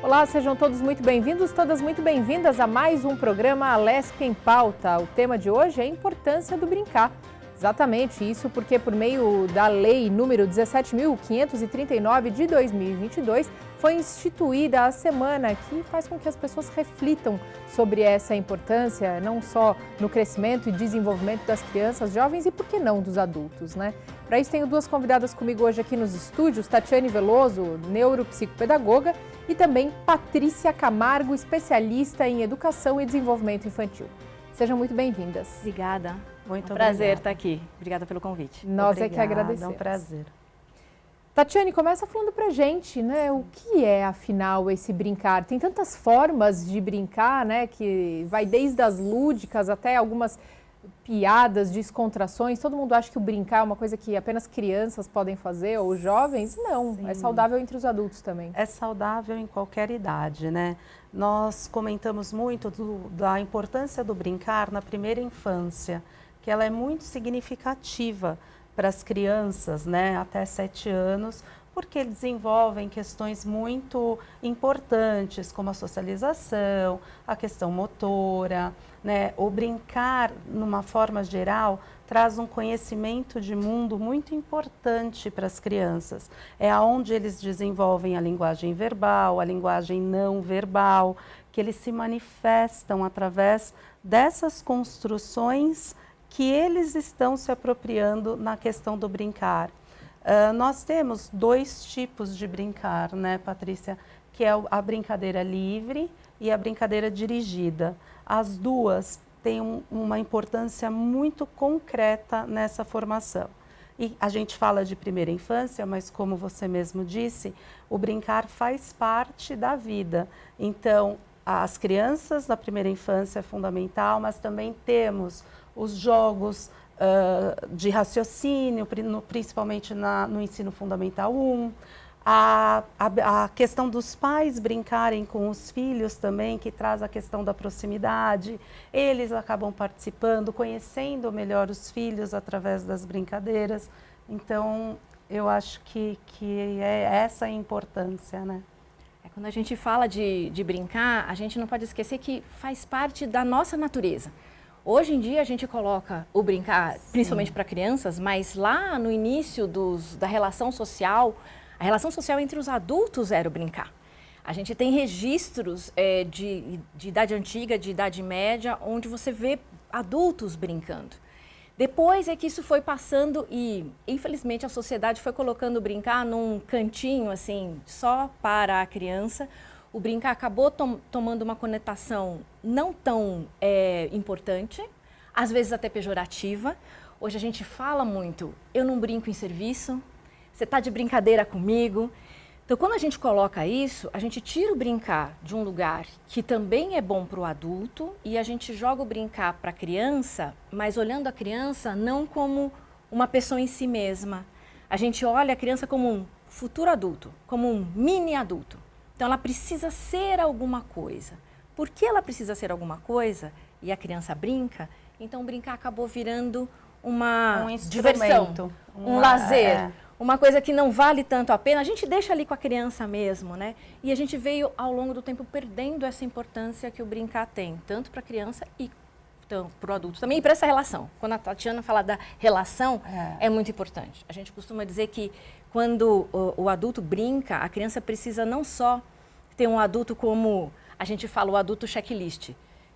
Olá, sejam todos muito bem-vindos, todas muito bem-vindas a mais um programa Alesp em Pauta. O tema de hoje é a importância do brincar. Exatamente isso porque por meio da lei número 17.539 de 2022 foi instituída a semana que faz com que as pessoas reflitam sobre essa importância, não só no crescimento e desenvolvimento das crianças, jovens e, por que não, dos adultos, né? Para isso tenho duas convidadas comigo hoje aqui nos estúdios, Tatiane Veloso, neuropsicopedagoga, e também Patrícia Camargo, especialista em educação e desenvolvimento infantil. Sejam muito bem-vindas. Obrigada. Muito prazer estar aqui. Obrigada pelo convite. Nós Obrigada, é que agradecemos. É um prazer. Tatiane, começa falando pra gente, né? O que é, afinal, esse brincar? Tem tantas formas de brincar, né? Que vai desde as lúdicas até algumas piadas, descontrações. Todo mundo acha que o brincar é uma coisa que apenas crianças podem fazer, ou jovens. Não, Sim. É saudável entre os adultos também. É saudável em qualquer idade, né? Nós comentamos muito da importância do brincar na primeira infância, que ela é muito significativa para as crianças, né, até 7 anos, porque eles desenvolvem questões muito importantes, como a socialização, a questão motora, né? O brincar, numa forma geral, traz um conhecimento de mundo muito importante para as crianças. É aonde eles desenvolvem a linguagem verbal, a linguagem não verbal, que eles se manifestam através dessas construções que eles estão se apropriando na questão do brincar. Nós temos 2 tipos de brincar, né, Patrícia? Que é a brincadeira livre e a brincadeira dirigida. As duas têm uma importância muito concreta nessa formação. E a gente fala de primeira infância, mas como você mesmo disse, o brincar faz parte da vida. Então, as crianças da primeira infância é fundamental, mas também temos os jogos de raciocínio, principalmente no ensino fundamental 1, a questão dos pais brincarem com os filhos também, que traz a questão da proximidade, eles acabam participando, conhecendo melhor os filhos através das brincadeiras, então eu acho que é essa a importância, né? Quando a gente fala de brincar, a gente não pode esquecer que faz parte da nossa natureza. Hoje em dia a gente coloca o brincar, principalmente para crianças, mas lá no início da relação social, a relação social entre os adultos era o brincar. A gente tem registros de idade antiga, de idade média, onde você vê adultos brincando. Depois é que isso foi passando e, infelizmente, a sociedade foi colocando o brincar num cantinho, assim, só para a criança. O brincar acabou tomando uma conotação não tão importante, às vezes até pejorativa. Hoje a gente fala muito, eu não brinco em serviço, você está de brincadeira comigo. Então, quando a gente coloca isso, a gente tira o brincar de um lugar que também é bom para o adulto e a gente joga o brincar para a criança, mas olhando a criança não como uma pessoa em si mesma. A gente olha a criança como um futuro adulto, como um mini adulto. Então, ela precisa ser alguma coisa. Por que ela precisa ser alguma coisa e a criança brinca? Então, brincar acabou virando uma diversão, um lazer. Uma coisa que não vale tanto a pena, a gente deixa ali com a criança mesmo, né? E a gente veio, ao longo do tempo, perdendo essa importância que o brincar tem, tanto para a criança e para o adulto também, e para essa relação. Quando a Tatiana fala da relação, é muito importante. A gente costuma dizer que quando o adulto brinca, a criança precisa não só ter um adulto como, a gente fala, o adulto checklist.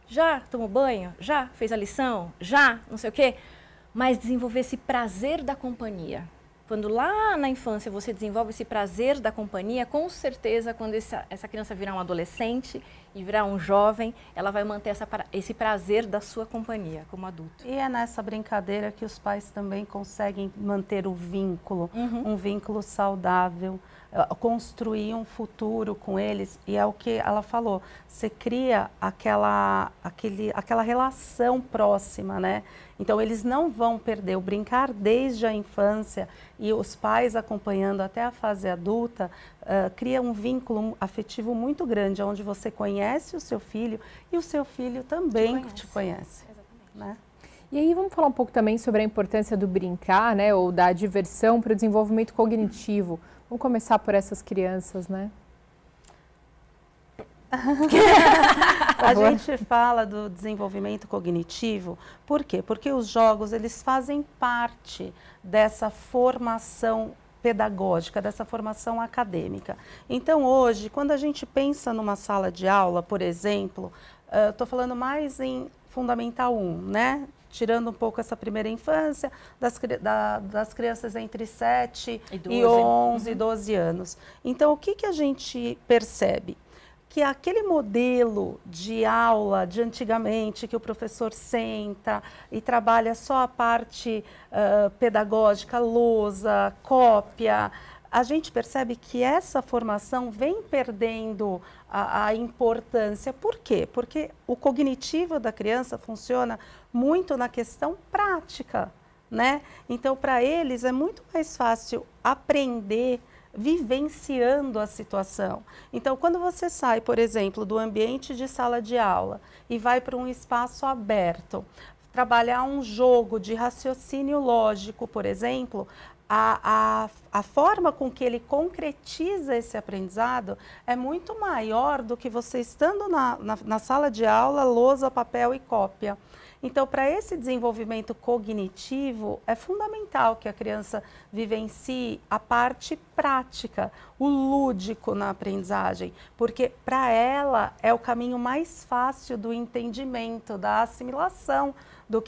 Já tomou banho? Já fez a lição? Já não sei o quê? Mas desenvolver esse prazer da companhia. Quando lá na infância você desenvolve esse prazer da companhia, com certeza quando essa criança virar um adolescente e virar um jovem, ela vai manter esse prazer da sua companhia como adulto. E é nessa brincadeira que os pais também conseguem manter o vínculo, um vínculo saudável, construir um futuro com eles. E é o que ela falou, você cria aquela relação próxima, né? Então, eles não vão perder o brincar desde a infância e os pais acompanhando até a fase adulta, cria um vínculo afetivo muito grande, onde você conhece o seu filho e o seu filho também te conhece. Exatamente. Né? E aí vamos falar um pouco também sobre a importância do brincar, né, ou da diversão para o desenvolvimento cognitivo. Vamos começar por essas crianças, né? A gente fala do desenvolvimento cognitivo, por quê? Porque os jogos, eles fazem parte dessa formação pedagógica, dessa formação acadêmica. Então, hoje, quando a gente pensa numa sala de aula, por exemplo, estou falando mais em Fundamental 1, né? Tirando um pouco essa primeira infância, das crianças entre 7 e 11, 12 anos. Então, o que a gente percebe? Que aquele modelo de aula de antigamente, que o professor senta e trabalha só a parte pedagógica, lousa, cópia, a gente percebe que essa formação vem perdendo a importância. Por quê? Porque o cognitivo da criança funciona muito na questão prática, né? Então, para eles é muito mais fácil aprender vivenciando a situação. Então, quando você sai, por exemplo, do ambiente de sala de aula e vai para um espaço aberto, trabalhar um jogo de raciocínio lógico, por exemplo, a forma com que ele concretiza esse aprendizado é muito maior do que você estando na sala de aula, lousa, papel e cópia. Então, para esse desenvolvimento cognitivo, é fundamental que a criança vivencie a parte prática, o lúdico na aprendizagem, porque para ela é o caminho mais fácil do entendimento, da assimilação do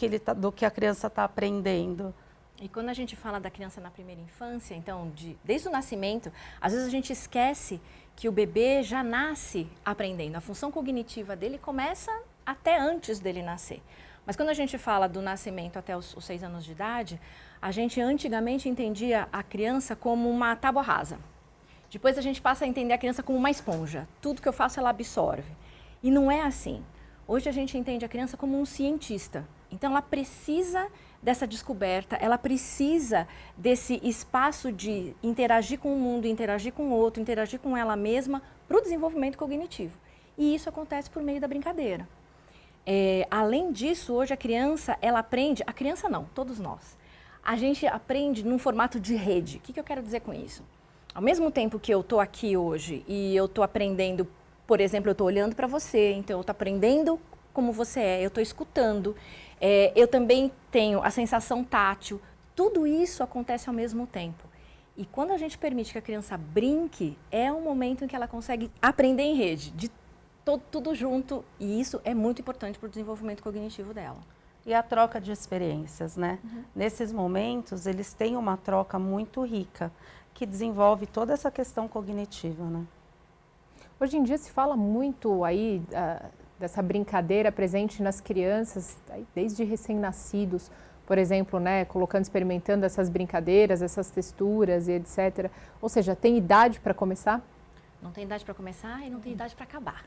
que a criança está aprendendo. E quando a gente fala da criança na primeira infância, então, desde o nascimento, às vezes a gente esquece que o bebê já nasce aprendendo. A função cognitiva dele começa até antes dele nascer. Mas quando a gente fala do nascimento até os 6 anos de idade, a gente antigamente entendia a criança como uma tábua rasa. Depois a gente passa a entender a criança como uma esponja. Tudo que eu faço ela absorve. E não é assim. Hoje a gente entende a criança como um cientista. Então ela precisa dessa descoberta, ela precisa desse espaço de interagir com o mundo, interagir com o outro, interagir com ela mesma para o desenvolvimento cognitivo. E isso acontece por meio da brincadeira. Além disso, hoje a criança, ela aprende, a criança não, todos nós, a gente aprende num formato de rede. O que eu quero dizer com isso? Ao mesmo tempo que eu estou aqui hoje e eu estou aprendendo, por exemplo, eu estou olhando para você, então eu estou aprendendo como você é, eu estou escutando, eu também tenho a sensação tátil, tudo isso acontece ao mesmo tempo. E quando a gente permite que a criança brinque, é um momento em que ela consegue aprender em rede, de tudo junto, e isso é muito importante para o desenvolvimento cognitivo dela. E a troca de experiências, né? Nesses momentos, eles têm uma troca muito rica, que desenvolve toda essa questão cognitiva, né? Hoje em dia se fala muito aí dessa brincadeira presente nas crianças, desde recém-nascidos, por exemplo, né, experimentando essas brincadeiras, essas texturas e etc. Ou seja, tem idade para começar? Não tem idade para começar e não tem idade para acabar.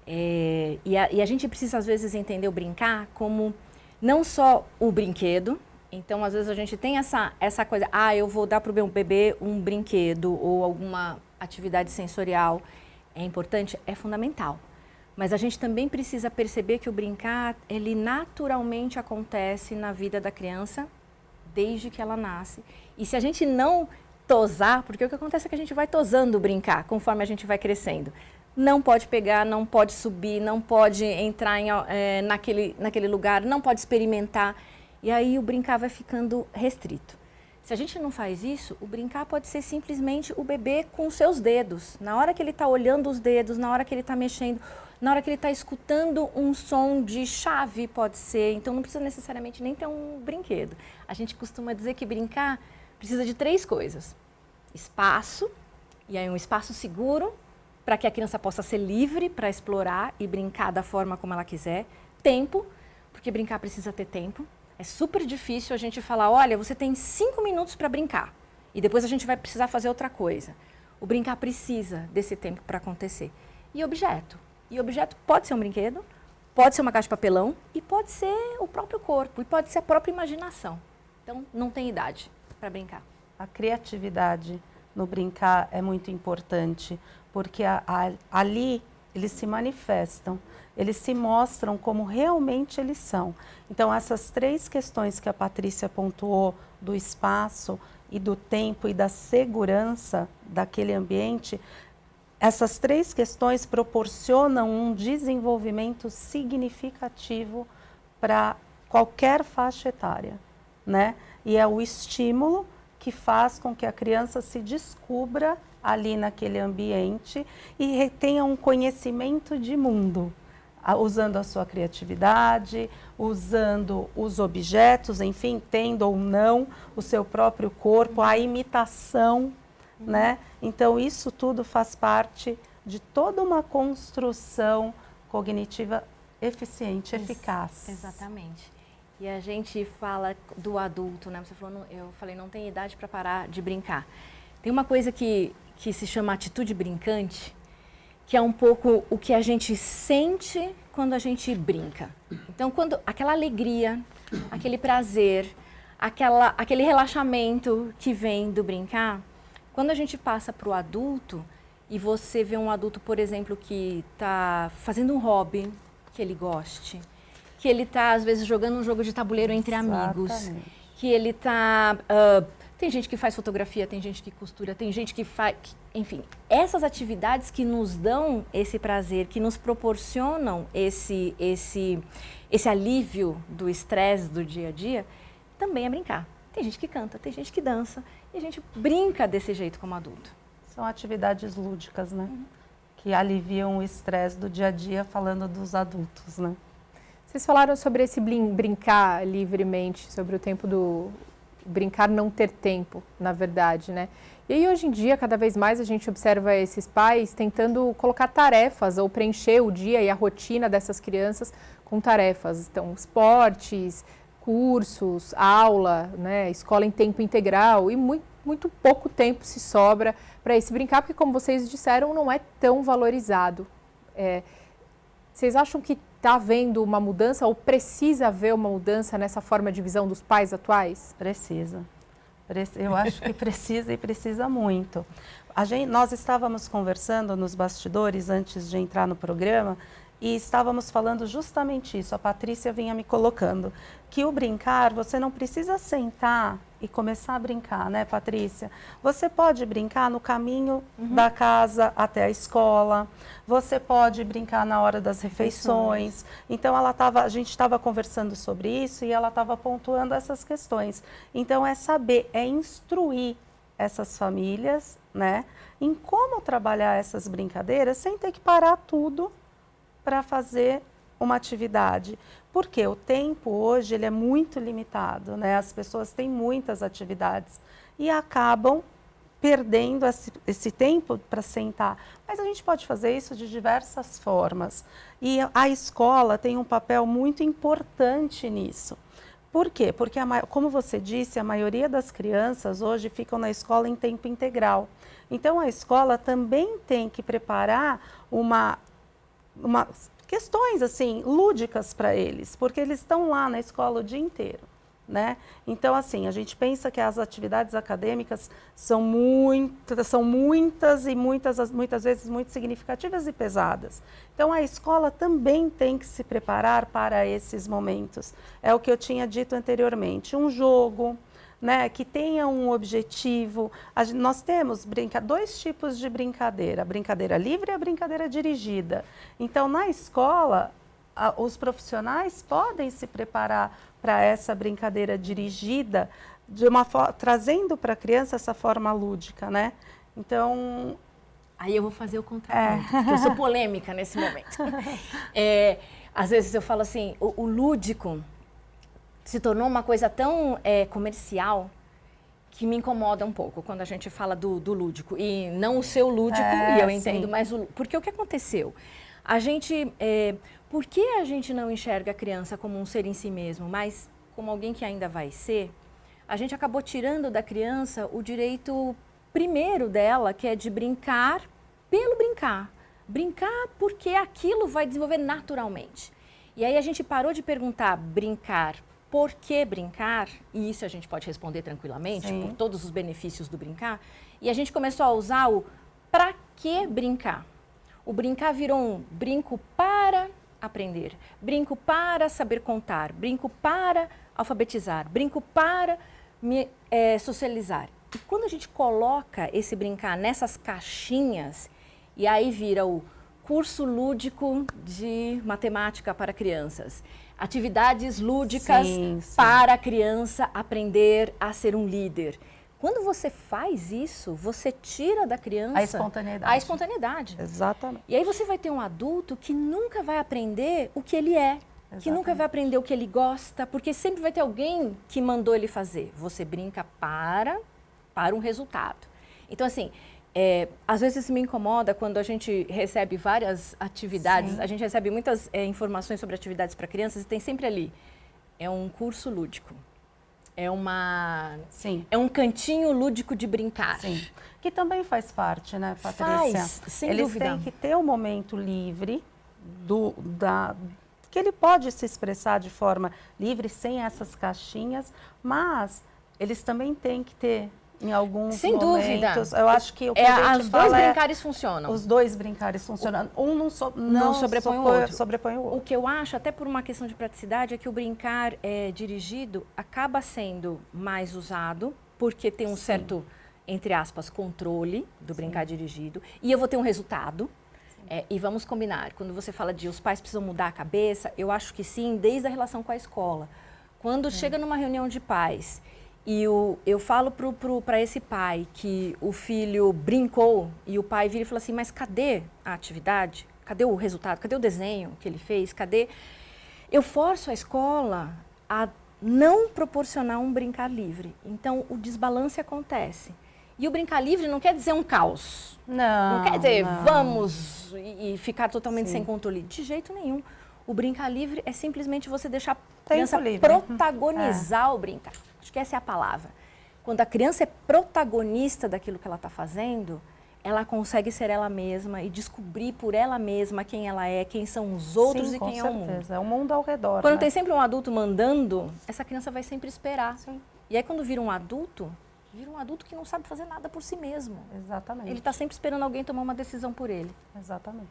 E a gente precisa, às vezes, entender o brincar como não só o brinquedo. Então, às vezes, a gente tem essa coisa, eu vou dar para o meu bebê um brinquedo ou alguma atividade sensorial. É importante? É fundamental. Mas a gente também precisa perceber que o brincar, ele naturalmente acontece na vida da criança desde que ela nasce. E se a gente não tosar, porque o que acontece é que a gente vai tosando o brincar conforme a gente vai crescendo. Não pode pegar, não pode subir, não pode entrar naquele lugar, não pode experimentar. E aí o brincar vai ficando restrito. Se a gente não faz isso, o brincar pode ser simplesmente o bebê com os seus dedos. Na hora que ele está olhando os dedos, na hora que ele está mexendo, na hora que ele está escutando um som de chave, pode ser. Então não precisa necessariamente nem ter um brinquedo. A gente costuma dizer que brincar precisa de 3 coisas. Espaço, e aí um espaço seguro, para que a criança possa ser livre para explorar e brincar da forma como ela quiser. Tempo, porque brincar precisa ter tempo. É super difícil a gente falar, olha, você tem 5 minutos para brincar e depois a gente vai precisar fazer outra coisa. O brincar precisa desse tempo para acontecer. E objeto. E objeto pode ser um brinquedo, pode ser uma caixa de papelão e pode ser o próprio corpo e pode ser a própria imaginação. Então, não tem idade para brincar. A criatividade no brincar é muito importante, porque ali eles se manifestam, eles se mostram como realmente eles são. Então, essas 3 questões que a Patrícia pontuou, do espaço e do tempo e da segurança daquele ambiente, essas 3 questões proporcionam um desenvolvimento significativo para qualquer faixa etária, né? E é o estímulo que faz com que a criança se descubra ali naquele ambiente e tenha um conhecimento de mundo, usando a sua criatividade, usando os objetos, enfim, tendo ou não o seu próprio corpo, a imitação, né? Então, isso tudo faz parte de toda uma construção cognitiva eficiente, eficaz. Exatamente. E a gente fala do adulto, né? Você falou, eu falei, não tem idade para parar de brincar. Tem uma coisa que se chama atitude brincante, que é um pouco o que a gente sente quando a gente brinca. Então, aquela alegria, aquele prazer, aquele relaxamento que vem do brincar, quando a gente passa para o adulto e você vê um adulto, por exemplo, que está fazendo um hobby que ele goste, que ele está, às vezes, jogando um jogo de tabuleiro entre amigos, que ele está... tem gente que faz fotografia, tem gente que costura, tem gente que faz... Enfim, essas atividades que nos dão esse prazer, que nos proporcionam esse alívio do estresse do dia a dia, também é brincar. Tem gente que canta, tem gente que dança, e a gente brinca desse jeito como adulto. São atividades lúdicas, né? Que aliviam o estresse do dia a dia, falando dos adultos, né? Vocês falaram sobre esse brincar livremente, sobre o tempo do brincar não ter tempo, na verdade, né? E aí, hoje em dia, cada vez mais a gente observa esses pais tentando colocar tarefas ou preencher o dia e a rotina dessas crianças com tarefas. Então, esportes, cursos, aula, né? Escola em tempo integral e muito pouco tempo se sobra para esse brincar, porque, como vocês disseram, não é tão valorizado. Vocês acham que está havendo uma mudança ou precisa haver uma mudança nessa forma de visão dos pais atuais? Precisa. Eu acho que precisa e precisa muito. Nós estávamos conversando nos bastidores antes de entrar no programa e estávamos falando justamente isso. A Patrícia vinha me colocando que o brincar, você não precisa sentar e começar a brincar, né, Patrícia? Você pode brincar no caminho da casa até a escola, você pode brincar na hora das refeições. Então, a gente estava conversando sobre isso e ela estava pontuando essas questões. Então, é saber, é instruir essas famílias, né, em como trabalhar essas brincadeiras sem ter que parar tudo para fazer uma atividade. Porque o tempo hoje ele é muito limitado, né? As pessoas têm muitas atividades e acabam perdendo esse tempo para sentar. Mas a gente pode fazer isso de diversas formas. E a escola tem um papel muito importante nisso. Por quê? Porque, como você disse, a maioria das crianças hoje ficam na escola em tempo integral. Então, a escola também tem que preparar questões assim lúdicas para eles, porque eles estão lá na escola o dia inteiro, né? Então, assim, a gente pensa que as atividades acadêmicas são muitas e muitas vezes muito significativas e pesadas. Então, a escola também tem que se preparar para esses momentos. É o que eu tinha dito anteriormente, um jogo, né, que tenha um objetivo. Nós temos 2 tipos de brincadeira, a brincadeira livre e a brincadeira dirigida. Então, na escola, os profissionais podem se preparar para essa brincadeira dirigida, trazendo para a criança essa forma lúdica, né? Então... Aí eu vou fazer o contrário, porque eu sou polêmica nesse momento. Às vezes eu falo assim, o lúdico se tornou uma coisa tão comercial que me incomoda um pouco quando a gente fala do lúdico. E não o seu lúdico, e eu entendo, mas porque o que aconteceu? Por que a gente não enxerga a criança como um ser em si mesmo, mas como alguém que ainda vai ser? A gente acabou tirando da criança o direito primeiro dela, que é de brincar pelo brincar. Brincar porque aquilo vai desenvolver naturalmente. E aí a gente parou de perguntar brincar. Por que brincar? E isso a gente pode responder tranquilamente, por todos os benefícios do brincar. E a gente começou a usar o pra que brincar. O brincar virou um brinco para aprender, brinco para saber contar, brinco para alfabetizar, brinco para socializar. E quando a gente coloca esse brincar nessas caixinhas, E aí vira o curso lúdico de matemática para crianças. Atividades lúdicas para a criança aprender a ser um líder. Quando você faz isso, você tira da criança a espontaneidade. Exatamente. E aí você vai ter um adulto que nunca vai aprender o que ele é, que nunca vai aprender o que ele gosta, porque sempre vai ter alguém que mandou ele fazer. Você brinca para um resultado. Então, assim, às vezes isso me incomoda quando a gente recebe várias atividades, a gente recebe muitas informações sobre atividades para crianças e tem sempre ali, é um curso lúdico. É um cantinho lúdico de brincar. Sim. Que também faz parte, né, Patrícia? Faz, sem Eles dúvida. têm que ter um momento livre, que ele pode se expressar de forma livre, sem essas caixinhas, mas eles também têm que ter, em alguns sem momentos... dúvida. Eu acho que o que a gente os fala dois brincares funcionam. Os dois brincares funcionam. Um não sobrepõe o outro. O que eu acho, até por uma questão de praticidade, é que o brincar dirigido acaba sendo mais usado, porque tem um certo, entre aspas, controle do brincar dirigido. E eu vou ter um resultado. E vamos combinar, quando você fala de os pais precisam mudar a cabeça, eu acho que sim, desde a relação com a escola. Quando chega numa reunião de pais e eu falo para esse pai que o filho brincou e o pai vira e fala assim, mas cadê a atividade? Cadê o resultado? Cadê o desenho que ele fez? Cadê? Eu forço a escola a não proporcionar um brincar livre. Então, o desbalance acontece. E o brincar livre não quer dizer um caos. Não quer dizer vamos e ficar totalmente sem controle. De jeito nenhum. O brincar livre é simplesmente você deixar a criança protagonizar o brincar. Acho que essa é a palavra. Quando a criança é protagonista daquilo que ela está fazendo, ela consegue ser ela mesma e descobrir por ela mesma quem ela é, quem são os outros e quem é o mundo. É o mundo ao redor. Quando tem sempre um adulto mandando, essa criança vai sempre esperar. E aí quando vira um adulto que não sabe fazer nada por si mesmo. Exatamente. Ele está sempre esperando alguém tomar uma decisão por ele. Exatamente.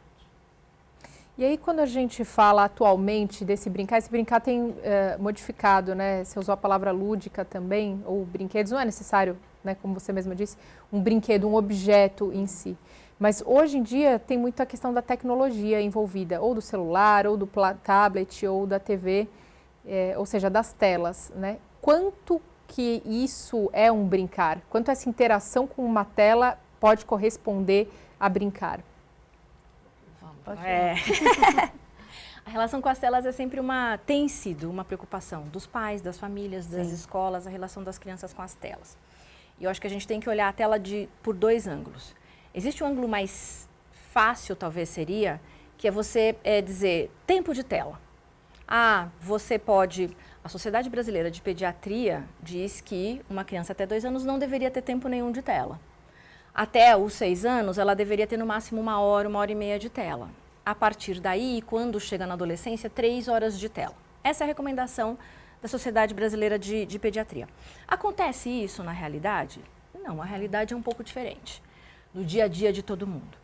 E aí, quando a gente fala atualmente desse brincar, esse brincar tem modificado, né? Você usou a palavra lúdica também, ou brinquedos, não é necessário, né, como você mesma disse, um brinquedo, um objeto em si. Mas hoje em dia tem muito a questão da tecnologia envolvida, ou do celular, ou do tablet, ou da TV, ou seja, das telas, né? Quanto que isso é um brincar? Quanto essa interação com uma tela pode corresponder a brincar? A relação com as telas é sempre tem sido uma preocupação dos pais, das famílias, das escolas, a relação das crianças com as telas. E eu acho que a gente tem que olhar a tela por dois ângulos. Existe um ângulo mais fácil, talvez seria, que é você dizer tempo de tela. Você pode... A Sociedade Brasileira de Pediatria diz que uma criança até 2 anos não deveria ter tempo nenhum de tela. Até os 6 anos, ela deveria ter no máximo 1 hora, 1h30 de tela. A partir daí, quando chega na adolescência, 3 horas de tela. Essa é a recomendação da Sociedade Brasileira de Pediatria. Acontece isso na realidade? Não, a realidade é um pouco diferente, no dia a dia de todo mundo.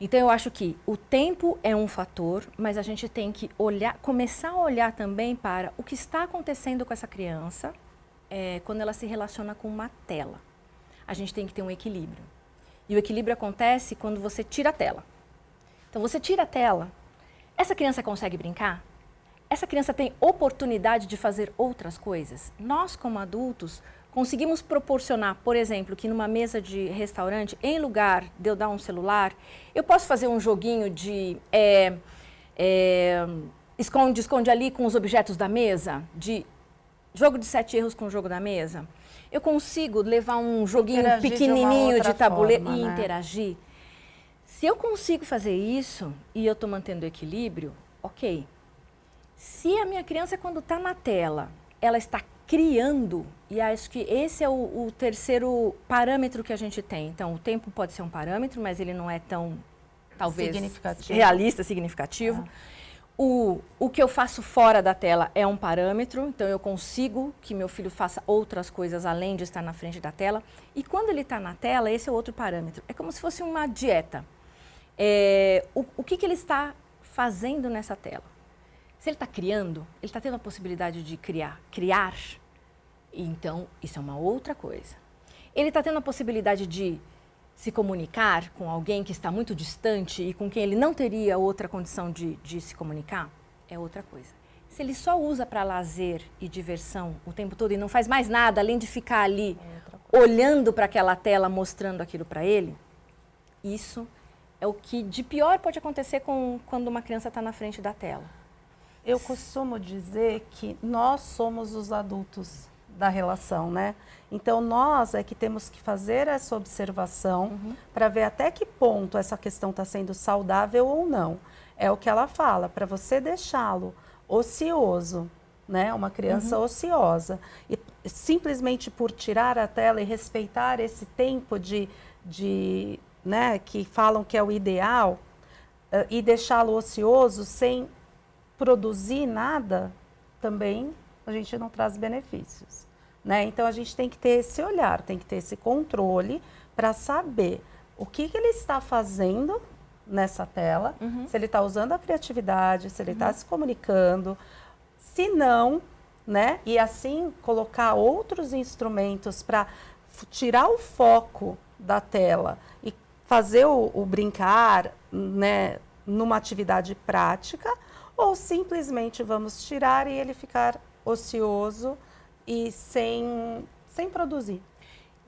Então, eu acho que o tempo é um fator, mas a gente tem que começar a olhar também para o que está acontecendo com essa criança quando ela se relaciona com uma tela. A gente tem que ter um equilíbrio. E o equilíbrio acontece quando você tira a tela. Então, você tira a tela, essa criança consegue brincar? Essa criança tem oportunidade de fazer outras coisas? Nós, como adultos, conseguimos proporcionar, por exemplo, que numa mesa de restaurante, em lugar de eu dar um celular, eu posso fazer um joguinho de esconde ali com os objetos da mesa, de jogo de 7 erros com o jogo da mesa. Eu consigo levar um joguinho pequenininho de tabuleiro e interagir. Se eu consigo fazer isso e eu estou mantendo o equilíbrio, ok. Se a minha criança, quando está na tela, ela está criando, e acho que esse é o terceiro parâmetro que a gente tem. Então, o tempo pode ser um parâmetro, mas ele não é tão, talvez, realista, significativo. O que eu faço fora da tela é um parâmetro, então eu consigo que meu filho faça outras coisas além de estar na frente da tela. E quando ele está na tela, esse é outro parâmetro. É como se fosse uma dieta. O que ele está fazendo nessa tela? Se ele está criando, ele está tendo a possibilidade de criar, então isso é uma outra coisa. Ele está tendo a possibilidade de se comunicar com alguém que está muito distante e com quem ele não teria outra condição de se comunicar, é outra coisa. Se ele só usa para lazer e diversão o tempo todo e não faz mais nada além de ficar ali olhando para aquela tela, mostrando aquilo para ele, isso é o que de pior pode acontecer quando uma criança está na frente da tela. Eu costumo dizer que nós somos os adultos da relação, né? Então, nós é que temos que fazer essa observação para ver até que ponto essa questão está sendo saudável ou não. É o que ela fala, para você deixá-lo ocioso, né? Uma criança ociosa, e simplesmente por tirar a tela e respeitar esse tempo né, que falam que é o ideal, e deixá-lo ocioso sem produzir nada, também a gente não traz benefícios, né? Então, a gente tem que ter esse olhar, tem que ter esse controle para saber o que ele está fazendo nessa tela, se ele está usando a criatividade, se ele está se comunicando, se não, né? E assim colocar outros instrumentos para tirar o foco da tela e fazer o brincar, né, numa atividade prática, ou simplesmente vamos tirar e ele ficar ocioso e sem produzir,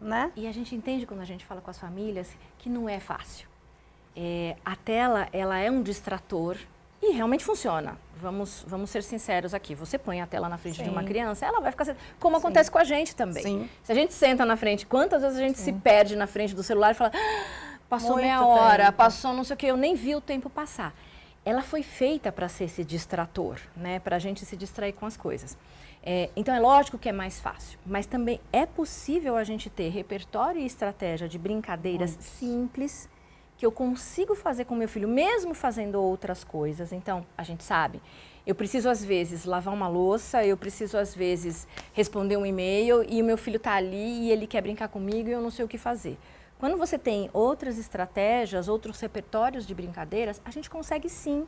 né? E a gente entende quando a gente fala com as famílias que não é fácil. A tela, ela é um distrator e realmente funciona. Vamos ser sinceros aqui. Você põe a tela na frente de uma criança, ela vai ficar... Como acontece com a gente também. Sim. Se a gente senta na frente, quantas vezes a gente se perde na frente do celular e fala, passou Muito meia hora, tempo. passou não sei o que, eu nem vi o tempo passar. Ela foi feita para ser esse distrator, né? Para a gente se distrair com as coisas. Então, é lógico que é mais fácil, mas também é possível a gente ter repertório e estratégia de brincadeiras simples que eu consigo fazer com meu filho, mesmo fazendo outras coisas. Então, a gente sabe, eu preciso às vezes lavar uma louça, eu preciso às vezes responder um e-mail e o meu filho está ali e ele quer brincar comigo e eu não sei o que fazer. Quando você tem outras estratégias, outros repertórios de brincadeiras, a gente consegue sim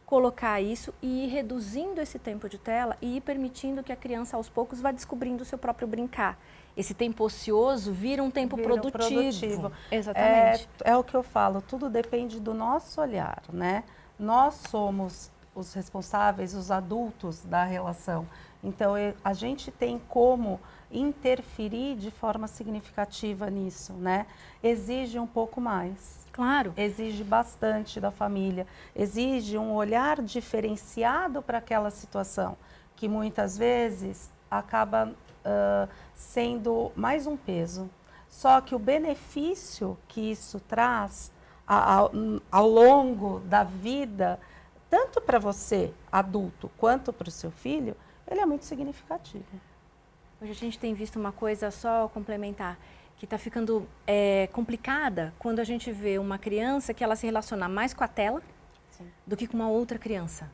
colocar isso e ir reduzindo esse tempo de tela e ir permitindo que a criança aos poucos vá descobrindo o seu próprio brincar. Esse tempo ocioso vira um tempo produtivo. Exatamente. É o que eu falo, tudo depende do nosso olhar, né? Nós somos os responsáveis, os adultos da relação. Então, a gente tem como interferir de forma significativa nisso, né? Exige um pouco mais. Claro. Exige bastante da família, exige um olhar diferenciado para aquela situação, que muitas vezes acaba sendo mais um peso. Só que o benefício que isso traz ao longo da vida, tanto para você, adulto, quanto para o seu filho, ele é muito significativo. Hoje a gente tem visto uma coisa só complementar, que está ficando complicada quando a gente vê uma criança que ela se relaciona mais com a tela do que com uma outra criança.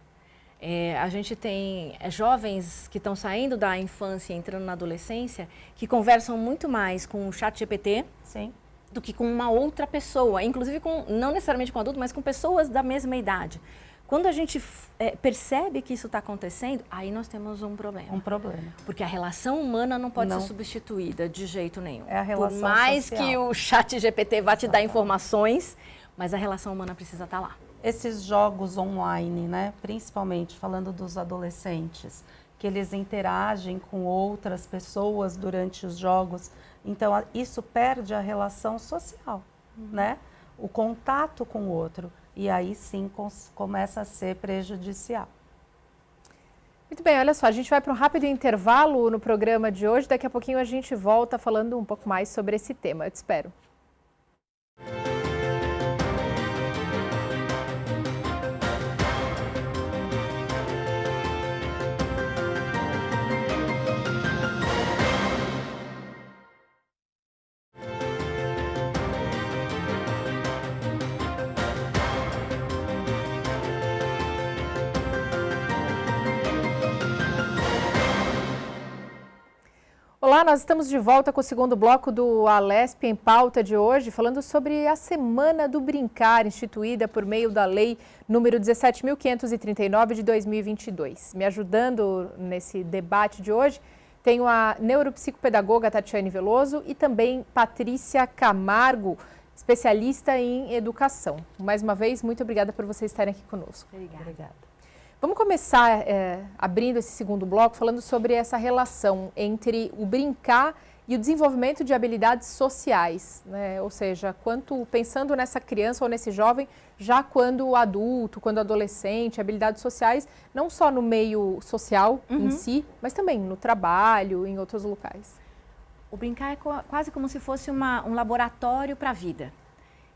A gente tem jovens que estão saindo da infância e entrando na adolescência que conversam muito mais com o ChatGPT do que com uma outra pessoa, inclusive não necessariamente com adulto, mas com pessoas da mesma idade. Quando a gente percebe que isso está acontecendo, aí nós temos um problema. Um problema. Porque a relação humana não pode ser substituída de jeito nenhum. É a relação Por mais social. que o ChatGPT vá te dar informações, mas a relação humana precisa estar lá. Esses jogos online, né, principalmente falando dos adolescentes, que eles interagem com outras pessoas durante os jogos, então isso perde a relação social, né? O contato com o outro, e aí sim começa a ser prejudicial. Muito bem, olha só, a gente vai para um rápido intervalo no programa de hoje, daqui a pouquinho a gente volta falando um pouco mais sobre esse tema, eu te espero. Olá, nós estamos de volta com o segundo bloco do Alesp em Pauta de hoje, falando sobre a Semana do Brincar, instituída por meio da Lei número 17.539 de 2022. Me ajudando nesse debate de hoje, tenho a neuropsicopedagoga Tatiane Veloso e também Patrícia Camargo, especialista em educação. Mais uma vez, muito obrigada por vocês estarem aqui conosco. Obrigada. Vamos começar abrindo esse segundo bloco, falando sobre essa relação entre o brincar e o desenvolvimento de habilidades sociais, né? Ou seja, pensando nessa criança ou nesse jovem, já quando adulto, quando adolescente, habilidades sociais, não só no meio social em si, mas também no trabalho, em outros locais. O brincar é quase como se fosse um laboratório para a vida.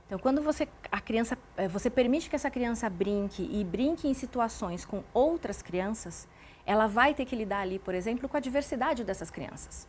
Então, quando você permite que essa criança brinque e brinque em situações com outras crianças, ela vai ter que lidar ali, por exemplo, com a diversidade dessas crianças.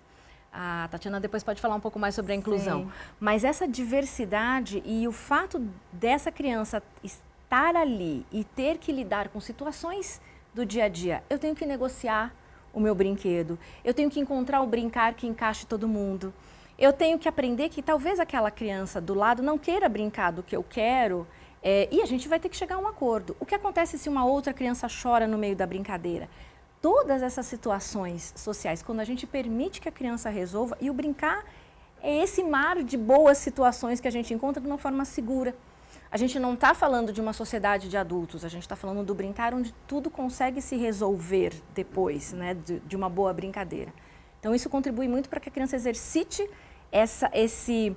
A Tatiana depois pode falar um pouco mais sobre a inclusão. Sim. Mas essa diversidade e o fato dessa criança estar ali e ter que lidar com situações do dia a dia, eu tenho que negociar o meu brinquedo, eu tenho que encontrar o brincar que encaixe todo mundo, eu tenho que aprender que talvez aquela criança do lado não queira brincar do que eu quero e a gente vai ter que chegar a um acordo. O que acontece se uma outra criança chora no meio da brincadeira? Todas essas situações sociais, quando a gente permite que a criança resolva, e o brincar é esse mar de boas situações que a gente encontra de uma forma segura. A gente não está falando de uma sociedade de adultos, a gente está falando do brincar onde tudo consegue se resolver depois, né, de uma boa brincadeira. Então isso contribui muito para que a criança exercite esse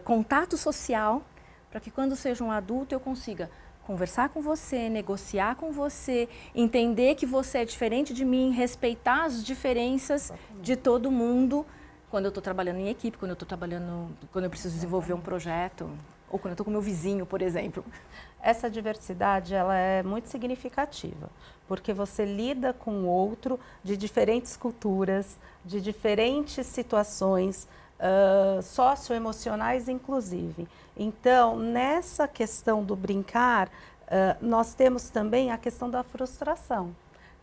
contato social, para que quando seja um adulto eu consiga conversar com você, negociar com você, entender que você é diferente de mim, respeitar as diferenças de todo mundo, quando eu estou trabalhando em equipe, quando eu preciso desenvolver um projeto, ou quando eu estou com meu vizinho, por exemplo. Essa diversidade, ela é muito significativa, porque você lida com o outro de diferentes culturas, de diferentes situações, socioemocionais inclusive. Então, nessa questão do brincar, nós temos também a questão da frustração.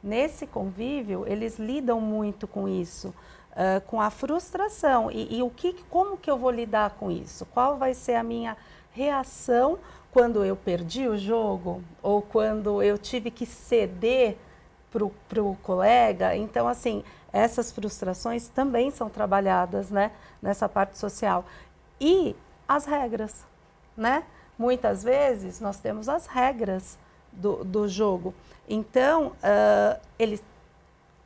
Nesse convívio, eles lidam muito com isso, com a frustração. Como que eu vou lidar com isso? Qual vai ser a minha reação quando eu perdi o jogo? Ou quando eu tive que ceder para o colega? Então, assim, essas frustrações também são trabalhadas, né, nessa parte social. E as regras, né? Muitas vezes nós temos as regras do jogo. Então, ele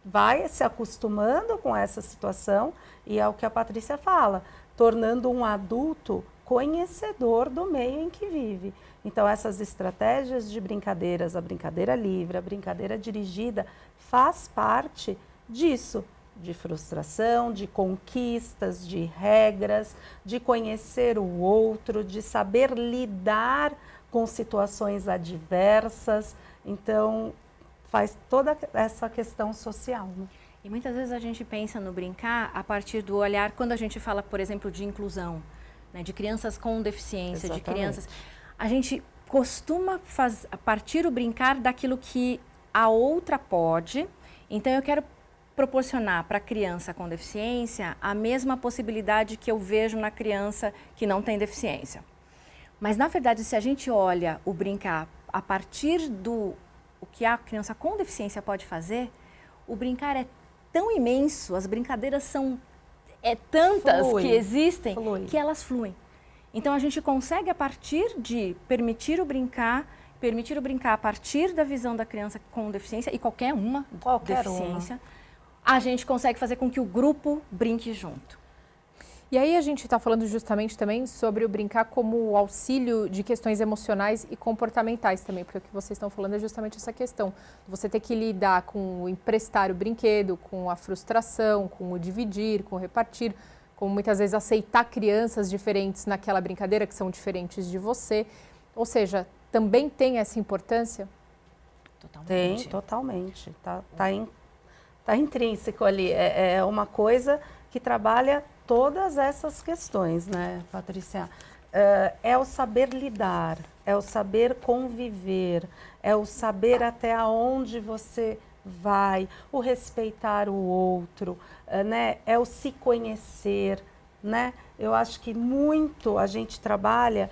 vai se acostumando com essa situação e é o que a Patrícia fala, tornando um adulto conhecedor do meio em que vive. Então, essas estratégias de brincadeiras, a brincadeira livre, a brincadeira dirigida, faz parte disso, de frustração, de conquistas, de regras, de conhecer o outro, de saber lidar com situações adversas. Então, faz toda essa questão social, né? E muitas vezes a gente pensa no brincar a partir do olhar, quando a gente fala, por exemplo, de inclusão, né, de crianças com deficiência, Exatamente. De crianças... A gente costuma partir o brincar daquilo que a outra pode. Então, eu quero proporcionar para a criança com deficiência a mesma possibilidade que eu vejo na criança que não tem deficiência. Mas, na verdade, se a gente olha o brincar a partir do que a criança com deficiência pode fazer, o brincar é tão imenso, as brincadeiras são tantas que existem, que elas fluem. Então, a gente consegue, a partir de permitir o brincar a partir da visão da criança com deficiência, e qualquer deficiência, a gente consegue fazer com que o grupo brinque junto. E aí a gente está falando justamente também sobre o brincar como auxílio de questões emocionais e comportamentais também, porque o que vocês estão falando é justamente essa questão. Você ter que lidar com o emprestar o brinquedo, com a frustração, com o dividir, com o repartir, com muitas vezes aceitar crianças diferentes naquela brincadeira que são diferentes de você. Ou seja, também tem essa importância? Totalmente. Tem, totalmente. Tá intrínseco ali. É uma coisa que trabalha todas essas questões, né, Patrícia? É o saber lidar, é o saber conviver, é o saber até onde você vai, o respeitar o outro, né? É o se conhecer, né? Eu acho que muito a gente trabalha,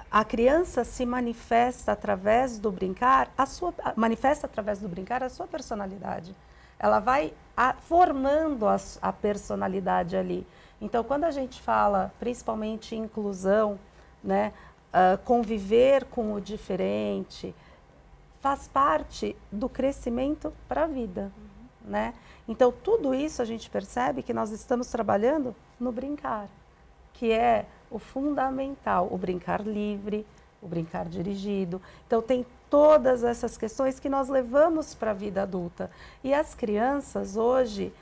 a criança se manifesta através do brincar, manifesta através do brincar a sua personalidade. Ela vai formando a personalidade ali. Então, quando a gente fala principalmente em inclusão, né, conviver com o diferente, faz parte do crescimento para a vida, né? Então, tudo isso a gente percebe que nós estamos trabalhando no brincar, que é o fundamental, o brincar livre, o brincar dirigido. Então, tem todas essas questões que nós levamos para a vida adulta. E as crianças hoje,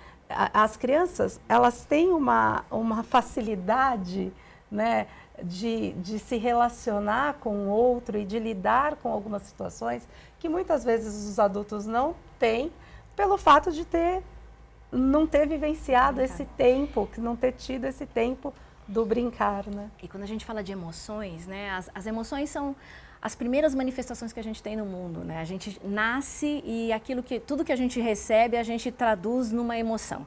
elas têm uma facilidade, né, de se relacionar com o outro e de lidar com algumas situações que muitas vezes os adultos não têm, pelo fato de não ter vivenciado esse tempo, não ter tido esse tempo do brincar, né? E quando a gente fala de emoções, né, as emoções são as primeiras manifestações que a gente tem no mundo, né? A gente nasce e tudo que a gente recebe, a gente traduz numa emoção.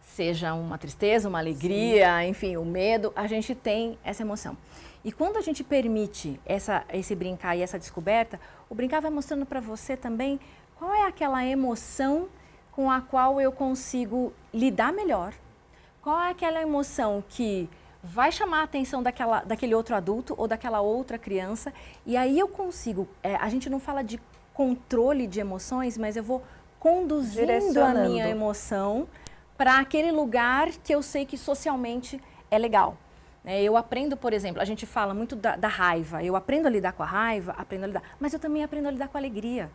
Seja uma tristeza, uma alegria, sim, enfim, o medo, a gente tem essa emoção. E quando a gente permite esse brincar e essa descoberta, o brincar vai mostrando para você também qual é aquela emoção com a qual eu consigo lidar melhor, qual é aquela emoção que vai chamar a atenção daquele outro adulto ou daquela outra criança, e aí eu consigo, a gente não fala de controle de emoções, mas eu vou conduzindo a minha emoção para aquele lugar que eu sei que socialmente é legal. Eu aprendo, por exemplo, a gente fala muito da raiva, eu aprendo a lidar com a raiva, mas eu também aprendo a lidar com a alegria.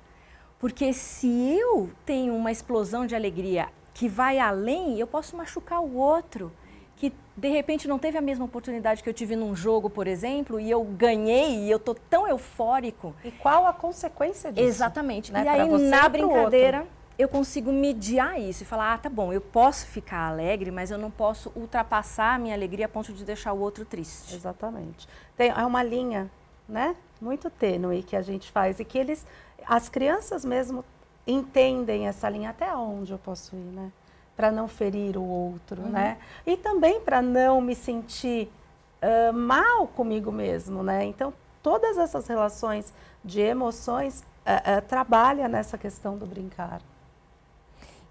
Porque se eu tenho uma explosão de alegria que vai além, eu posso machucar o outro, que de repente não teve a mesma oportunidade que eu tive num jogo, por exemplo, e eu ganhei e eu tô tão eufórico. E qual a consequência disso? Exatamente. Né? E aí na brincadeira eu consigo mediar isso e falar, tá bom, eu posso ficar alegre, mas eu não posso ultrapassar a minha alegria a ponto de deixar o outro triste. Exatamente. É uma linha, né, muito tênue que a gente faz e que as crianças mesmo entendem essa linha até onde eu posso ir, né? Para não ferir o outro, né? E também para não me sentir mal comigo mesmo, né? Então, todas essas relações de emoções trabalham nessa questão do brincar.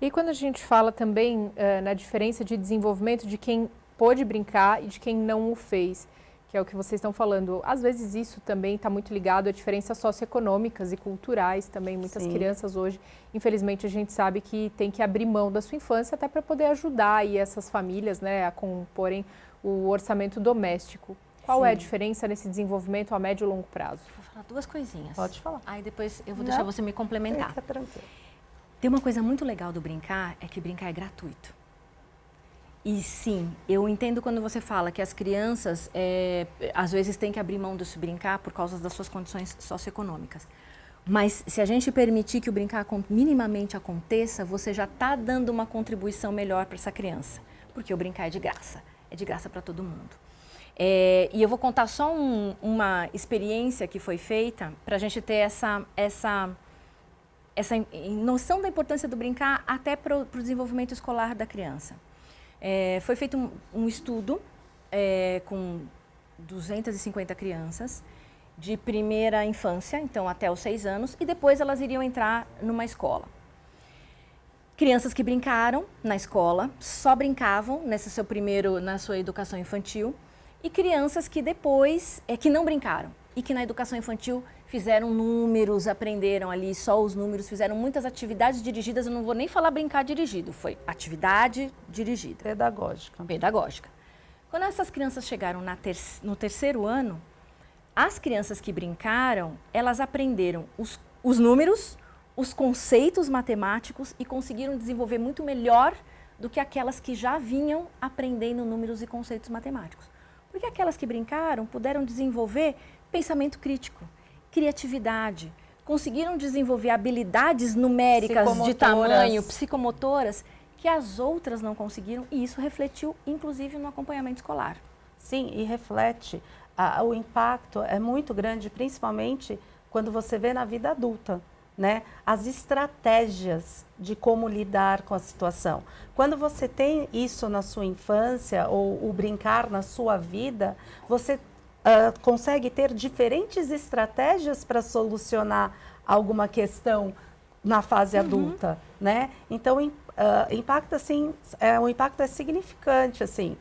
E quando a gente fala também na diferença de desenvolvimento de quem pôde brincar e de quem não o fez, que é o que vocês estão falando, às vezes isso também está muito ligado a diferenças socioeconômicas e culturais também. Muitas crianças hoje, infelizmente, a gente sabe que tem que abrir mão da sua infância até para poder ajudar aí essas famílias, né, a comporem o orçamento doméstico. Qual é a diferença nesse desenvolvimento a médio e longo prazo? Vou falar duas coisinhas. Pode falar. Aí depois eu vou deixar você me complementar. Fica tranquilo. Tem uma coisa muito legal do brincar, é que brincar é gratuito. E sim, eu entendo quando você fala que as crianças, às vezes, têm que abrir mão de se brincar por causa das suas condições socioeconômicas. Mas se a gente permitir que o brincar minimamente aconteça, você já está dando uma contribuição melhor para essa criança. Porque o brincar é de graça para todo mundo. E eu vou contar só uma experiência que foi feita para a gente ter essa noção da importância do brincar até para o desenvolvimento escolar da criança. Foi feito um estudo com 250 crianças de primeira infância, então até os 6 anos, e depois elas iriam entrar numa escola. Crianças que brincaram na escola, só brincavam na sua educação infantil, e crianças que depois, que não brincaram, e que na educação infantil fizeram números, aprenderam ali só os números, fizeram muitas atividades dirigidas, eu não vou nem falar brincar dirigido, foi atividade dirigida. Pedagógica. Quando essas crianças chegaram no terceiro ano, as crianças que brincaram, elas aprenderam os números, os conceitos matemáticos e conseguiram desenvolver muito melhor do que aquelas que já vinham aprendendo números e conceitos matemáticos. Porque aquelas que brincaram puderam desenvolver pensamento crítico, criatividade, conseguiram desenvolver habilidades numéricas de tamanho, psicomotoras, que as outras não conseguiram, e isso refletiu, inclusive, no acompanhamento escolar. Sim, e reflete, o impacto é muito grande, principalmente quando você vê na vida adulta, né? As estratégias de como lidar com a situação. Quando você tem isso na sua infância, ou o brincar na sua vida, você consegue ter diferentes estratégias para solucionar alguma questão na fase adulta, né? Então, impacta assim, o impacto é significante, assim,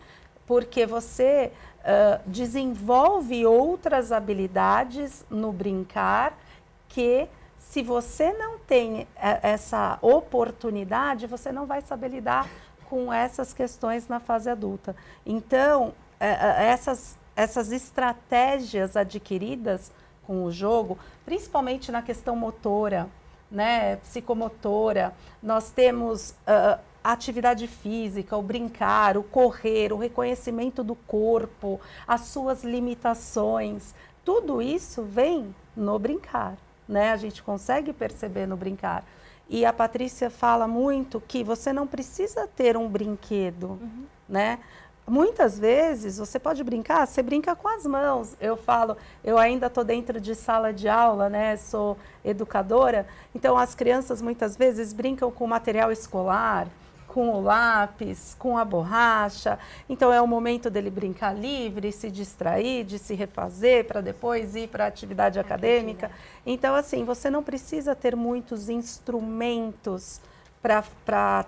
porque você desenvolve outras habilidades no brincar que, se você não tem essa oportunidade, você não vai saber lidar com essas questões na fase adulta. Então, essas estratégias adquiridas com o jogo, principalmente na questão motora, né, psicomotora, nós temos a atividade física, o brincar, o correr, o reconhecimento do corpo, as suas limitações, tudo isso vem no brincar, né? A gente consegue perceber no brincar. E a Patrícia fala muito que você não precisa ter um brinquedo, né? Muitas vezes você pode brincar, você brinca com as mãos. Eu falo, eu ainda estou dentro de sala de aula, né? Sou educadora, então as crianças muitas vezes brincam com material escolar, com o lápis, com a borracha. Então é o momento dele brincar livre, se distrair, de se refazer para depois ir para a atividade acadêmica. Então, assim, você não precisa ter muitos instrumentos para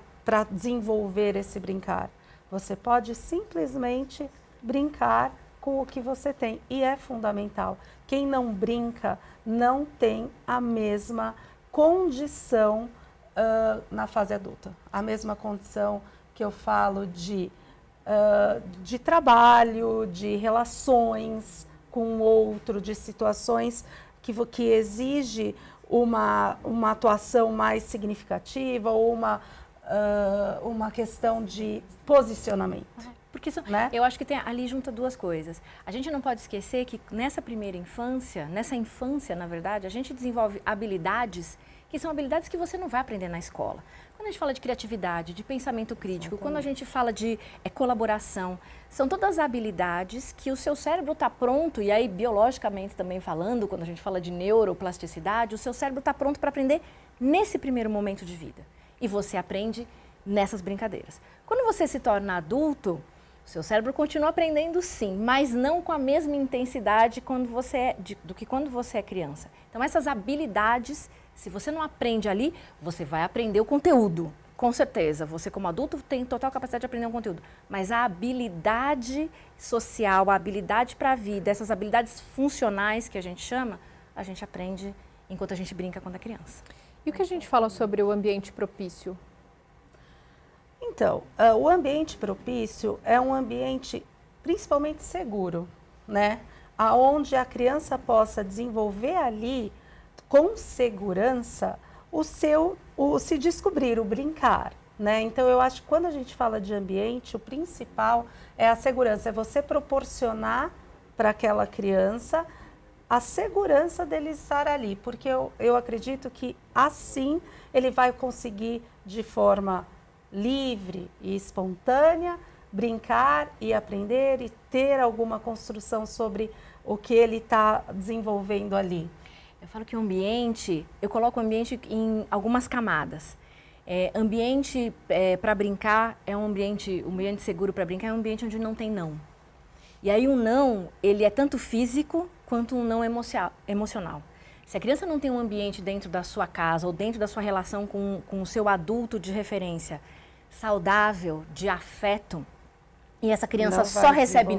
desenvolver esse brincar. Você pode simplesmente brincar com o que você tem. E é fundamental. Quem não brinca não tem a mesma condição na fase adulta. A mesma condição que eu falo de trabalho, de relações com o outro, de situações que exige uma atuação mais significativa ou uma questão de posicionamento. Porque isso, né? Eu acho que ali junta duas coisas. A gente não pode esquecer que nessa primeira infância, na verdade, a gente desenvolve habilidades que são habilidades que você não vai aprender na escola. Quando a gente fala de criatividade, de pensamento crítico, quando a gente fala de colaboração, são todas habilidades que o seu cérebro está pronto, e aí biologicamente também falando, quando a gente fala de neuroplasticidade, o seu cérebro está pronto para aprender nesse primeiro momento de vida. E você aprende nessas brincadeiras. Quando você se torna adulto, o seu cérebro continua aprendendo sim, mas não com a mesma intensidade do que quando você é criança. Então essas habilidades, se você não aprende ali, você vai aprender o conteúdo. Com certeza, você como adulto tem total capacidade de aprender um conteúdo. Mas a habilidade social, a habilidade para a vida, essas habilidades funcionais que a gente chama, a gente aprende enquanto a gente brinca quando é criança. E o que a gente fala sobre o ambiente propício? Então, o ambiente propício é um ambiente principalmente seguro, né? Onde a criança possa desenvolver ali, com segurança, se descobrir, o brincar, né? Então, eu acho que quando a gente fala de ambiente, o principal é a segurança, é você proporcionar para aquela criança a segurança dele estar ali, porque eu acredito que assim ele vai conseguir, de forma livre e espontânea, brincar e aprender e ter alguma construção sobre o que ele está desenvolvendo ali. Eu falo que o ambiente, eu coloco o ambiente em algumas camadas. Ambiente para brincar é um ambiente seguro para brincar, é um ambiente onde não tem não. E aí o não, ele é tanto físico quanto um não emocional. Se a criança não tem um ambiente dentro da sua casa ou dentro da sua relação com o seu adulto de referência saudável, de afeto, e essa criança só recebe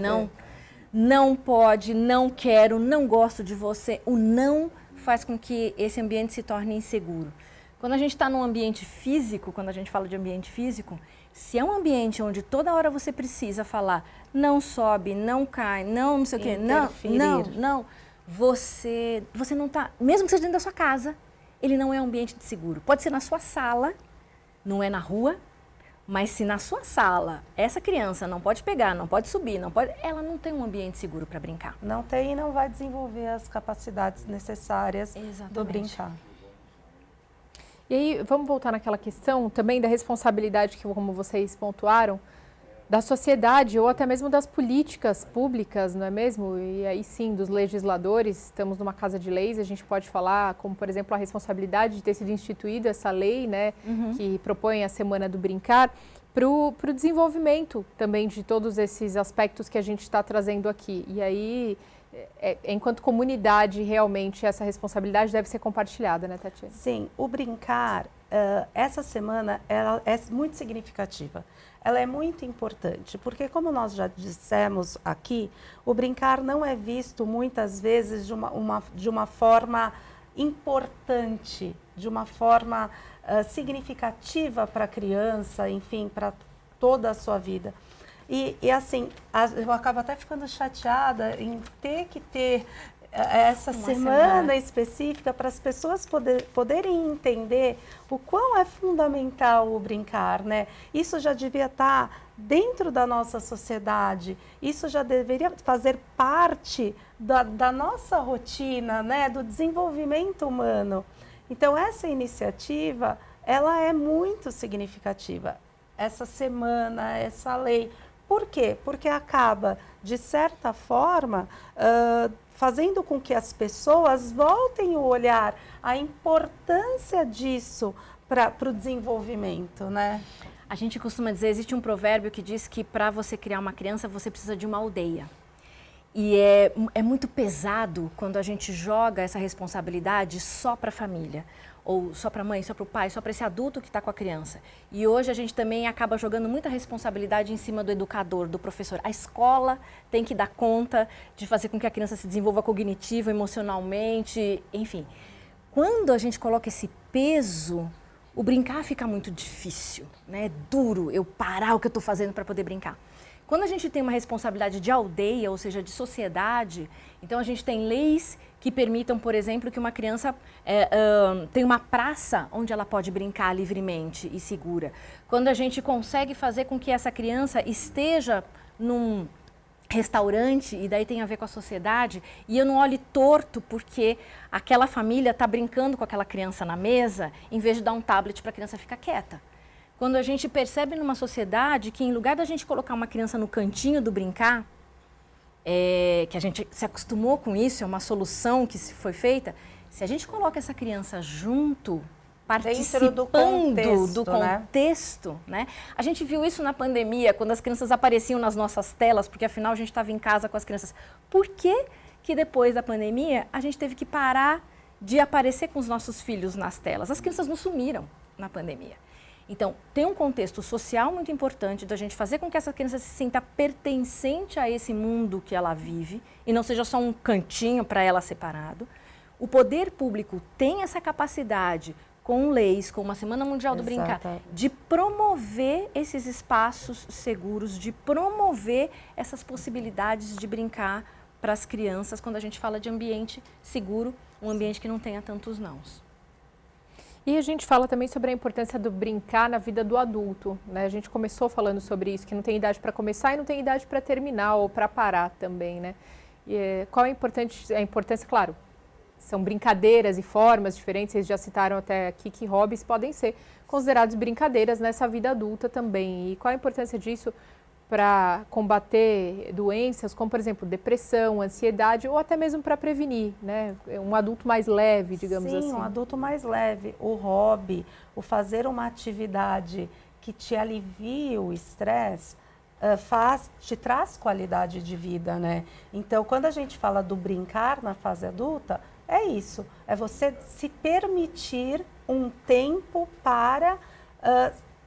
não pode, não quero, não gosto de você, o não faz com que esse ambiente se torne inseguro. Quando a gente está num ambiente físico, quando a gente fala de ambiente físico, se é um ambiente onde toda hora você precisa falar, não sobe, não cai, não sei o quê, não, você não está, mesmo que seja dentro da sua casa, ele não é um ambiente seguro. Pode ser na sua sala, não é na rua, mas se na sua sala essa criança não pode pegar, não pode subir, ela não tem um ambiente seguro para brincar. Não tem e não vai desenvolver as capacidades necessárias do brincar. E aí, vamos voltar naquela questão também da responsabilidade que, como vocês pontuaram, da sociedade ou até mesmo das políticas públicas, não é mesmo? E aí sim, dos legisladores, estamos numa casa de leis, a gente pode falar como, por exemplo, a responsabilidade de ter sido instituída essa lei, né, que propõe a Semana do Brincar, para o desenvolvimento também de todos esses aspectos que a gente está trazendo aqui. E aí, enquanto comunidade, realmente essa responsabilidade deve ser compartilhada, né, Tatiana? Sim, o brincar essa semana ela é muito significativa. Ela é muito importante, porque como nós já dissemos aqui, o brincar não é visto muitas vezes de uma forma importante, de uma forma significativa para a criança, enfim, para toda a sua vida. E assim, eu acabo até ficando chateada em ter que ter essa semana específica para as pessoas poderem entender o quão é fundamental o brincar, né? Isso já devia estar dentro da nossa sociedade, isso já deveria fazer parte da nossa rotina, né? Do desenvolvimento humano. Então, essa iniciativa, ela é muito significativa. Essa semana, essa lei. Por quê? Porque acaba, de certa forma, fazendo com que as pessoas voltem o olhar a importância disso para o desenvolvimento, né? A gente costuma dizer, existe um provérbio que diz que para você criar uma criança, você precisa de uma aldeia. E é muito pesado quando a gente joga essa responsabilidade só para a família. Ou só para a mãe, só para o pai, só para esse adulto que está com a criança. E hoje a gente também acaba jogando muita responsabilidade em cima do educador, do professor. A escola tem que dar conta de fazer com que a criança se desenvolva cognitivo, emocionalmente, enfim. Quando a gente coloca esse peso, o brincar fica muito difícil, né? É duro eu parar o que eu estou fazendo para poder brincar. Quando a gente tem uma responsabilidade de aldeia, ou seja, de sociedade, então a gente tem leis que permitam, por exemplo, que uma criança tenha uma praça onde ela pode brincar livremente e segura. Quando a gente consegue fazer com que essa criança esteja num restaurante, e daí tem a ver com a sociedade, e eu não olhe torto porque aquela família está brincando com aquela criança na mesa, em vez de dar um tablet para a criança ficar quieta. Quando a gente percebe numa sociedade que, em lugar da gente colocar uma criança no cantinho do brincar, que a gente se acostumou com isso, é uma solução que foi feita, se a gente coloca essa criança junto, participando do contexto, né? A gente viu isso na pandemia, quando as crianças apareciam nas nossas telas, porque afinal a gente estava em casa com as crianças. Por que que depois da pandemia a gente teve que parar de aparecer com os nossos filhos nas telas? As crianças não sumiram na pandemia. Então, tem um contexto social muito importante da gente fazer com que essa criança se sinta pertencente a esse mundo que ela vive e não seja só um cantinho para ela separado. O poder público tem essa capacidade, com leis, com uma Semana Mundial do Brincar, de promover esses espaços seguros, de promover essas possibilidades de brincar para as crianças quando a gente fala de ambiente seguro, um ambiente que não tenha tantos nãos. E a gente fala também sobre a importância do brincar na vida do adulto, né? A gente começou falando sobre isso, que não tem idade para começar e não tem idade para terminar ou para parar também, né? E, qual é a importância, claro, são brincadeiras e formas diferentes, vocês já citaram até aqui que hobbies podem ser considerados brincadeiras nessa vida adulta também. E qual a importância disso para combater doenças como, por exemplo, depressão, ansiedade ou até mesmo para prevenir, né? Um adulto mais leve, digamos assim. Sim, um adulto mais leve. O hobby, o fazer uma atividade que te alivie o estresse, te traz qualidade de vida, né? Então, quando a gente fala do brincar na fase adulta, é isso. É você se permitir um tempo para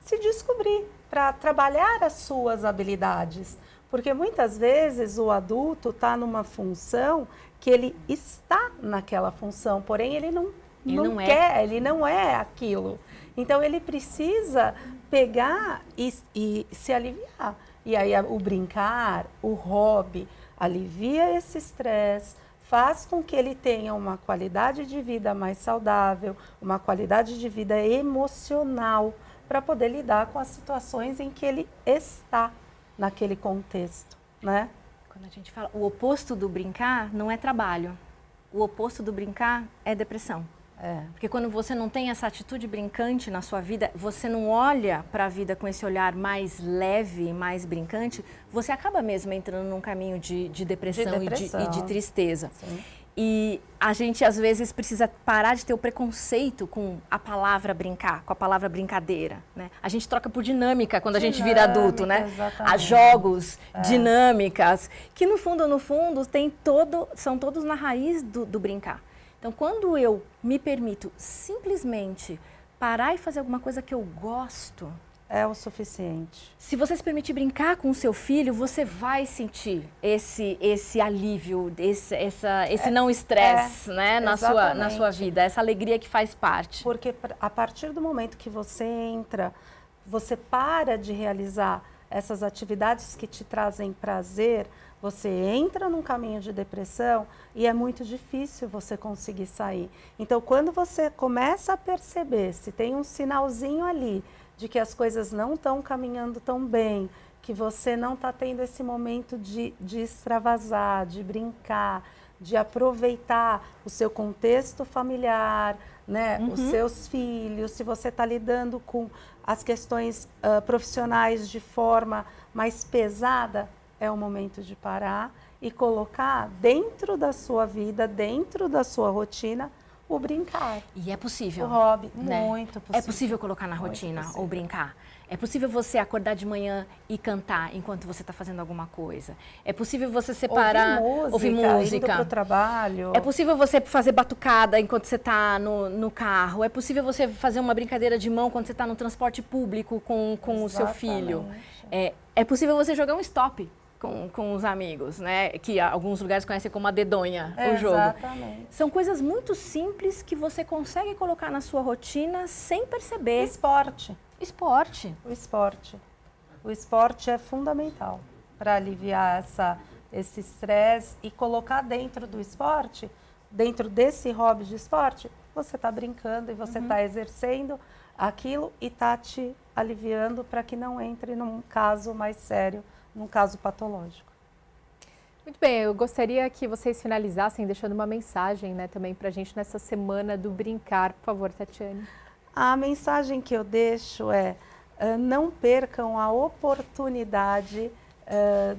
se descobrir, para trabalhar as suas habilidades. Porque muitas vezes o adulto está numa função que ele está naquela função, porém ele não quer, ele não é aquilo. Então ele precisa pegar e se aliviar. E aí o brincar, o hobby, alivia esse estresse, faz com que ele tenha uma qualidade de vida mais saudável, uma qualidade de vida emocional, para poder lidar com as situações em que ele está naquele contexto, né? Quando a gente fala, o oposto do brincar não é trabalho, o oposto do brincar é depressão. Porque quando você não tem essa atitude brincante na sua vida, você não olha para a vida com esse olhar mais leve, mais brincante, você acaba mesmo entrando num caminho de depressão, e de tristeza. Sim. E a gente, às vezes, precisa parar de ter o preconceito com a palavra brincar, com a palavra brincadeira, né? A gente troca por dinâmica quando a gente vira adulto, né? Há jogos, dinâmicas, que no fundo, são todos na raiz do brincar. Então, quando eu me permito simplesmente parar e fazer alguma coisa que eu gosto, é o suficiente. se você se permitir brincar com o seu filho, você vai sentir esse alívio, esse não estresse, né, na sua vida, essa alegria que faz parte. Porque a partir do momento que você entra, você para de realizar essas atividades que te trazem prazer, você entra num caminho de depressão e é muito difícil você conseguir sair. Então, quando você começa a perceber se tem um sinalzinho ali de que as coisas não estão caminhando tão bem, que você não está tendo esse momento de extravasar, de brincar, de aproveitar o seu contexto familiar, né, os seus filhos, se você está lidando com as questões profissionais de forma mais pesada, é o momento de parar e colocar dentro da sua vida, dentro da sua rotina, o brincar. E é possível. O hobby, né? muito possível. É possível colocar na rotina ou brincar. É possível você acordar de manhã e cantar enquanto você está fazendo alguma coisa. É possível você separar, ouvir música, indo para o trabalho. É possível você fazer batucada enquanto você está no carro. É possível você fazer uma brincadeira de mão quando você está no transporte público com o seu filho. É possível você jogar um stop com os amigos, né? Que alguns lugares conhecem como a dedonha, o jogo. Exatamente. São coisas muito simples que você consegue colocar na sua rotina sem perceber. Esporte. Esporte. O esporte. O esporte é fundamental para aliviar esse estresse e colocar dentro do esporte, dentro desse hobby de esporte, você está brincando e você está exercendo aquilo e está te aliviando para que não entre num caso mais sério, num caso patológico. Muito bem, eu gostaria que vocês finalizassem deixando uma mensagem, né, também para a gente nessa semana do brincar. Por favor, Tatiane. A mensagem que eu deixo é não percam a oportunidade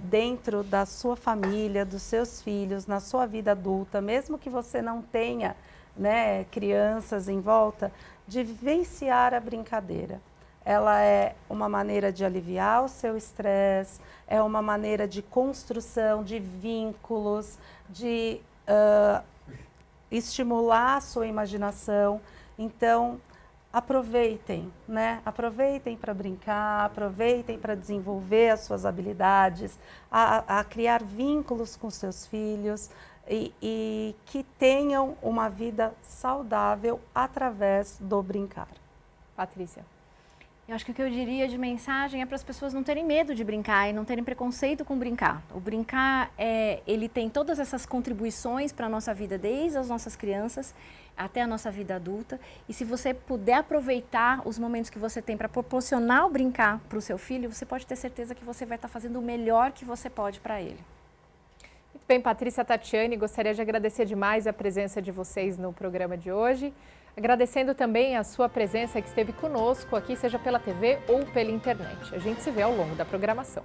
dentro da sua família, dos seus filhos, na sua vida adulta, mesmo que você não tenha, né, crianças em volta, de vivenciar a brincadeira. Ela é uma maneira de aliviar o seu estresse, é uma maneira de construção de vínculos, de estimular a sua imaginação. Então, aproveitem, né? Aproveitem para brincar, aproveitem para desenvolver as suas habilidades, a criar vínculos com seus filhos e que tenham uma vida saudável através do brincar. Patrícia. Eu acho que o que eu diria de mensagem é para as pessoas não terem medo de brincar e não terem preconceito com brincar. O brincar, ele tem todas essas contribuições para a nossa vida, desde as nossas crianças até a nossa vida adulta. E se você puder aproveitar os momentos que você tem para proporcionar o brincar para o seu filho, você pode ter certeza que você vai estar fazendo o melhor que você pode para ele. Muito bem, Patrícia, Tatiane, gostaria de agradecer demais a presença de vocês no programa de hoje. Agradecendo também a sua presença que esteve conosco aqui, seja pela TV ou pela internet. A gente se vê ao longo da programação.